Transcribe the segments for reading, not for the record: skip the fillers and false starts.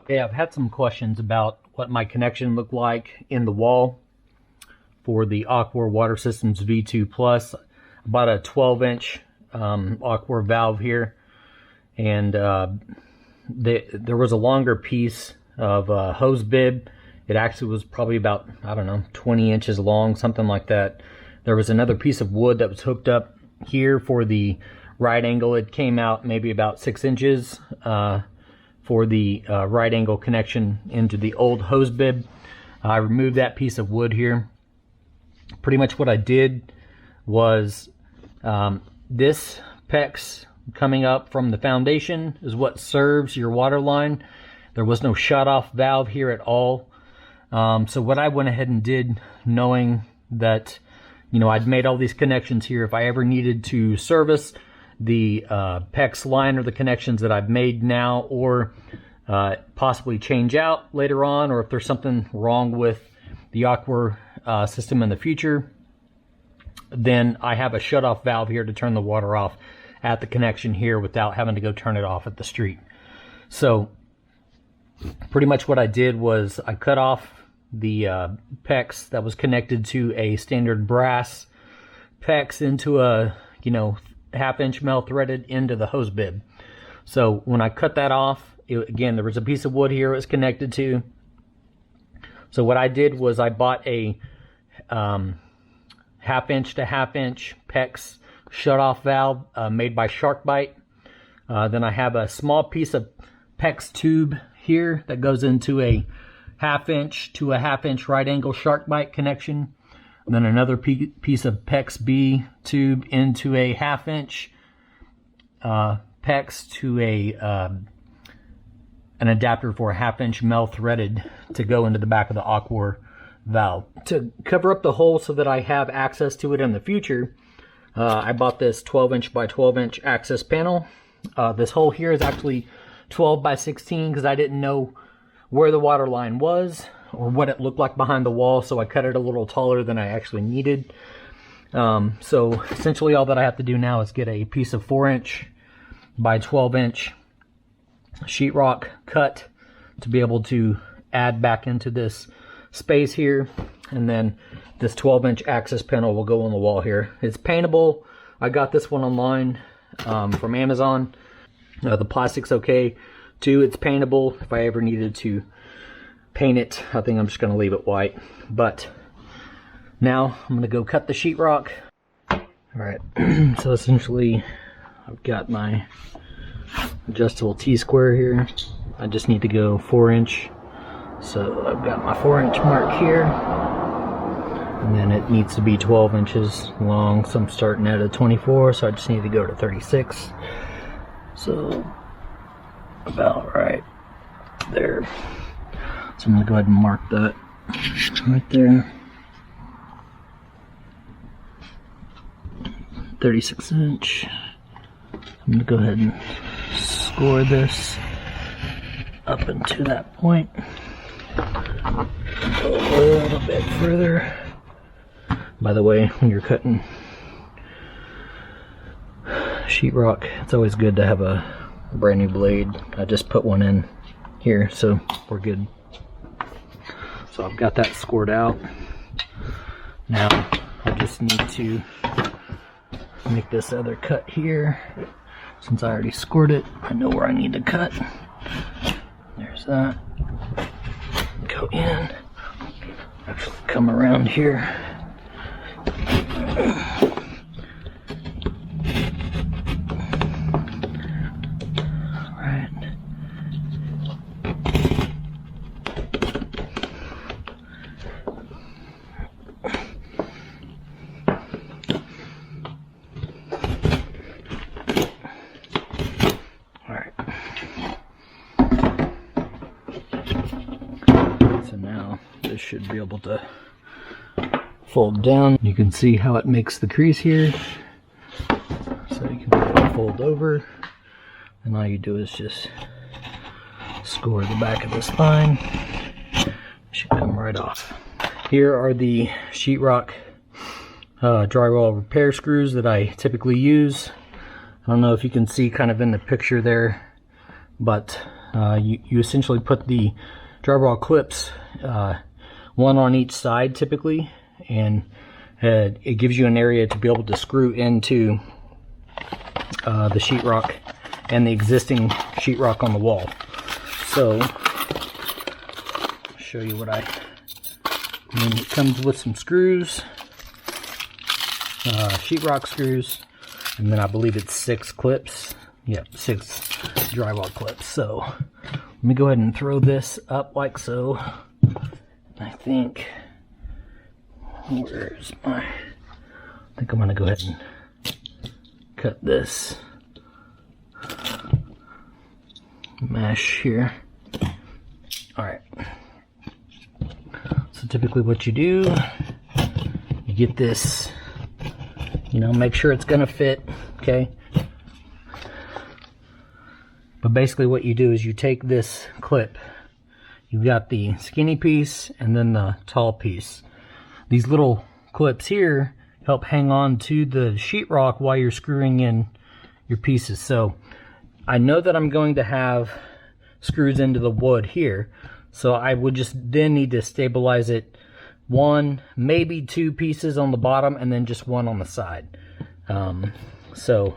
Okay, I've had some questions about what my connection looked like in the wall for the Aquor Water Systems V2 Plus. About a 12-inch Aquor valve here, and there was a longer piece of hose bib. It actually was probably about, I don't know, 20 inches long, something like that. There was another piece of wood that was hooked up here for the right angle. It came out maybe about 6 inches for the right angle connection into the old hose bib. I removed that piece of wood here. Pretty much what I did was this PEX coming up from the foundation is what serves your water line. There was no shut-off valve here at all. So what I went ahead and did, knowing that, you know, I'd made all these connections here, if I ever needed to service the PEX line or the connections that I've made now, or possibly change out later on, or if there's something wrong with the Aquor system in the future, then I have a shut-off valve here to turn the water off at the connection here without having to go turn it off at the street. So pretty much what I did was I cut off the PEX that was connected to a standard brass PEX into a, you know, 1/2 inch male threaded into the hose bib. So when I cut that off, again, there was a piece of wood here it was connected to. So what I did was I bought a 1/2 inch to 1/2 inch PEX shut-off valve made by SharkBite. Then I have a small piece of PEX tube here that goes into a 1/2 inch to a 1/2 inch right angle SharkBite connection. And then another piece of PEX B tube into a 1/2 inch PEX to an adapter for a 1/2 inch male threaded to go into the back of the Aquor valve. To cover up the hole so that I have access to it in the future, I bought this 12-inch by 12-inch access panel. This hole here is actually 12 by 16 because I didn't know where the water line was or what it looked like behind the wall, so I cut it a little taller than I actually needed. So essentially all that I have to do now is get a piece of 4-inch by 12-inch sheetrock cut to be able to add back into this space here, and then this 12-inch access panel will go on the wall here. It's paintable. I got this one online from Amazon. The plastic's okay too. It's paintable. If I ever needed to paint it, I think I'm just going to leave it white. But now I'm going to go cut the sheetrock. Alright, so essentially I've got my adjustable T-square here. I just need to go 4-inch. So I've got my 4-inch mark here, and then it needs to be 12 inches long, so I'm starting at a 24, so I just need to go to 36. So about right there. So I'm going to go ahead and mark that right there. 36 inch. I'm going to go ahead and score this up into that point. Go a little bit further. By the way, when you're cutting sheetrock, it's always good to have a brand new blade. I just put one in here, so we're good. So I've got that scored out. Now I just need to make this other cut here. Since I already scored it, I know where I need to cut. There's that. Go in. Actually come around here. Alright. So now this should be able to fold down. You can see how it makes the crease here. So you can fold over, and all you do is just score the back of this line. It should come right off. Here are the sheetrock drywall repair screws that I typically use. I don't know if you can see kind of in the picture there, but you essentially put the drywall clips, one on each side typically, and it gives you an area to be able to screw into the sheetrock and the existing sheetrock on the wall. So, I'll show you what I mean. It comes with some screws, sheetrock screws, and then I believe it's 6 clips. Yep, 6 drywall clips. So, let me go ahead and throw this up like so. I think, where's my, I think I'm going to go ahead and cut this mesh here. Alright. So typically what you do, you get this, you know, make sure it's going to fit, okay? But basically what you do is you take this clip, you've got the skinny piece and then the tall piece. These little clips here help hang on to the sheetrock while you're screwing in your pieces. So I know that I'm going to have screws into the wood here, so I would just then need to stabilize it, 1, maybe 2 pieces on the bottom and then just 1 on the side. So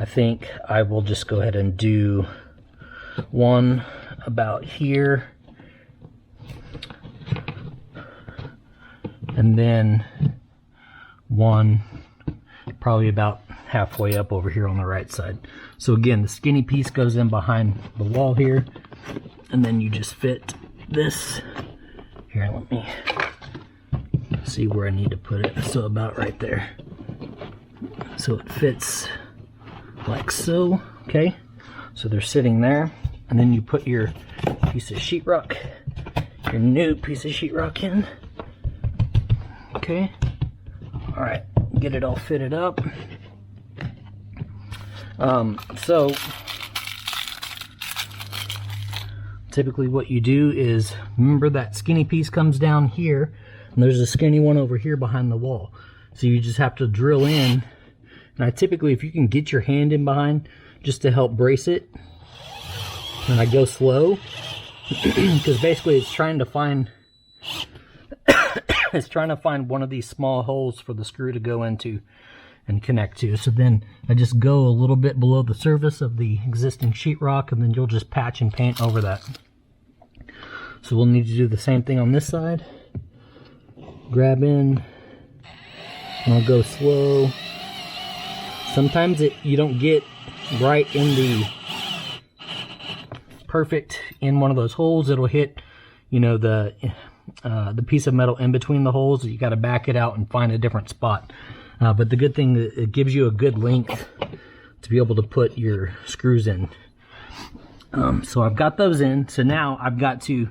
I think I will just go ahead and do 1 about here, and then 1 probably about halfway up over here on the right side. So again, the skinny piece goes in behind the wall here, and then you just fit this here. Let me see where I need to put it. So about right there. So it fits like so. Okay, so they're sitting there, and then you put your piece of sheetrock, your new piece of sheetrock in. Okay, all right, get it all fitted up. So typically what you do is, remember that skinny piece comes down here, and there's a skinny one over here behind the wall. So you just have to drill in. And I typically, if you can get your hand in behind just to help brace it, and I go slow, because basically it's trying to find one of these small holes for the screw to go into and connect to. So then I just go a little bit below the surface of the existing sheetrock, and then you'll just patch and paint over that. So we'll need to do the same thing on this side. Grab in, and I'll go slow. Sometimes you don't get right in the perfect in one of those holes. It'll hit, you know, the piece of metal in between the holes. You got to back it out and find a different spot. But the good thing, it gives you a good length to be able to put your screws in. So I've got those in. So now I've got to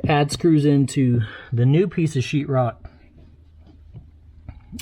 add screws into the new piece of sheetrock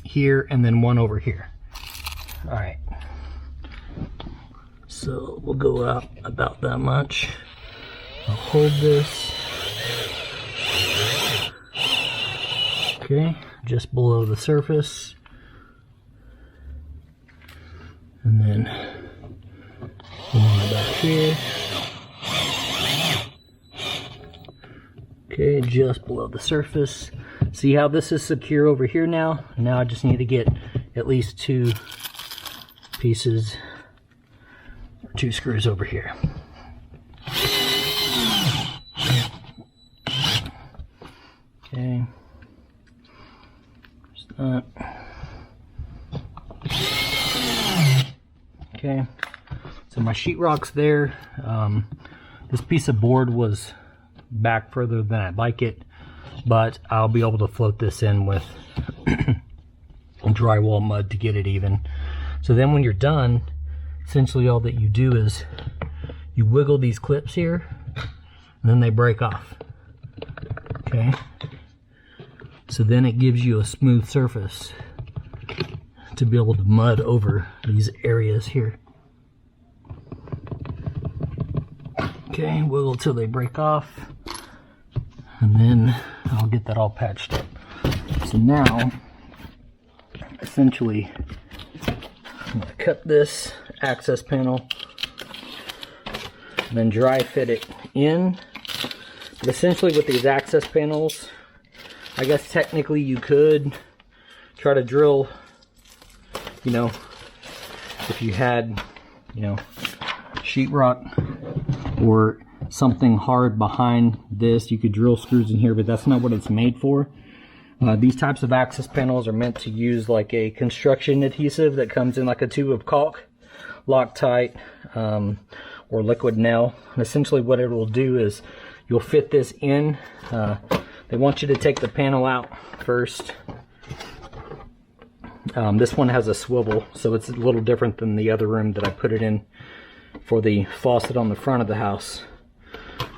here, and then 1 over here. All right. So we'll go up about that much. I'll hold this. Okay, just below the surface. And then one about here. Okay, just below the surface. See how this is secure over here now? Now I just need to get at least 2 pieces, or 2 screws over here. Okay. There's that. Okay. So my sheetrock's there. This piece of board was back further than I'd like it, but I'll be able to float this in with drywall mud to get it even. So then when you're done, essentially all that you do is you wiggle these clips here, and then they break off. Okay? So then it gives you a smooth surface to be able to mud over these areas here. Okay, wiggle till they break off, and then I'll get that all patched up. So now, essentially, I'm going to cut this access panel and then dry fit it in. But essentially with these access panels, I guess technically you could try to drill, you know, if you had, you know, sheetrock or something hard behind this, you could drill screws in here, but that's not what it's made for. These types of access panels are meant to use like a construction adhesive that comes in like a tube of caulk, Loctite, or liquid nail. And essentially what it will do is you'll fit this in. They want you to take the panel out first. This one has a swivel, so it's a little different than the other room that I put it in for the faucet on the front of the house.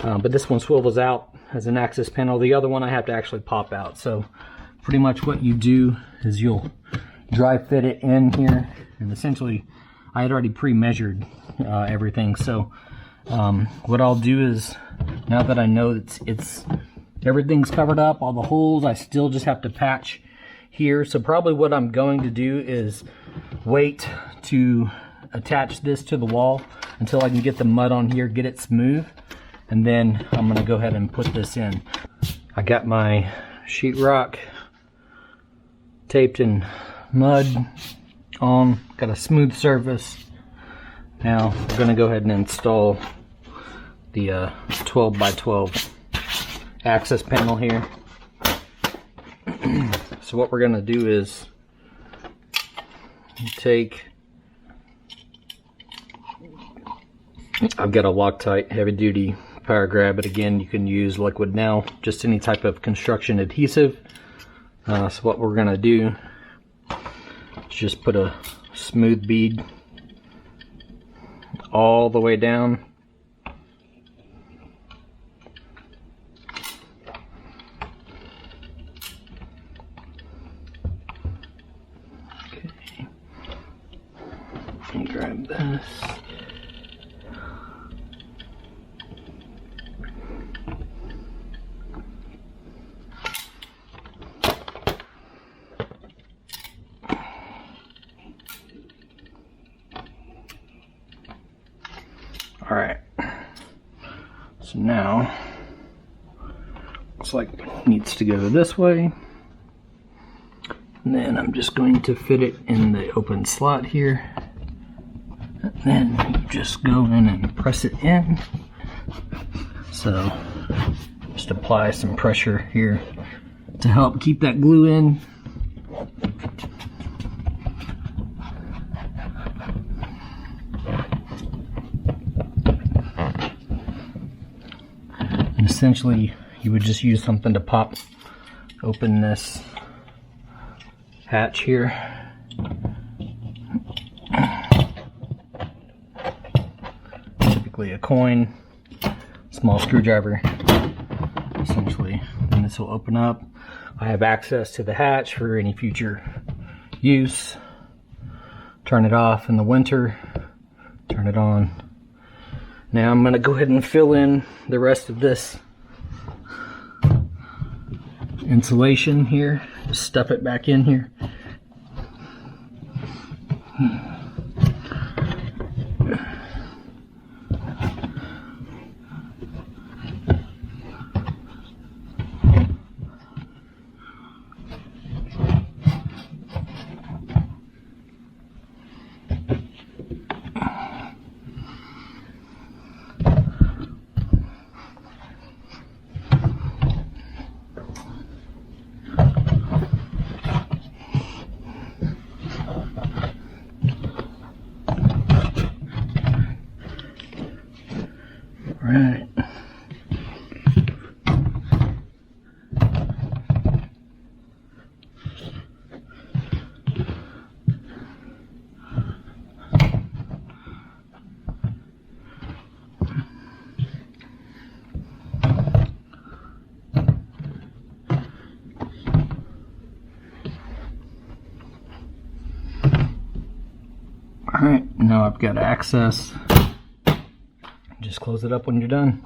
But this one swivels out as an access panel. The other one I have to actually pop out. So pretty much what you do is you'll dry fit it in here, and essentially I had already pre-measured everything. So what I'll do is, now that I know it's everything's covered up, all the holes, I still just have to patch here. So probably what I'm going to do is wait to attach this to the wall until I can get the mud on here, get it smooth, and then I'm going to go ahead and put this in. I got my sheetrock taped in mud on, got a smooth surface. Now we're going to go ahead and install the 12 by 12 access panel here. So what we're going to do is take, I've got a Loctite heavy duty power grab, but again you can use liquid nail, just any type of construction adhesive. So what we're going to do is just put a smooth bead all the way down. Okay. Let me grab this. Alright, so now looks like it needs to go this way, and then I'm just going to fit it in the open slot here, and then you just go in and press it in. So just apply some pressure here to help keep that glue in. Essentially, you would just use something to pop open this hatch here. Typically a coin, small screwdriver. Essentially, and this will open up. I have access to the hatch for any future use. Turn it off in the winter, turn it on. Now I'm going to go ahead and fill in the rest of this insulation here. Just stuff it back in here. Right. Alright, now I've got access. Just close it up when you're done.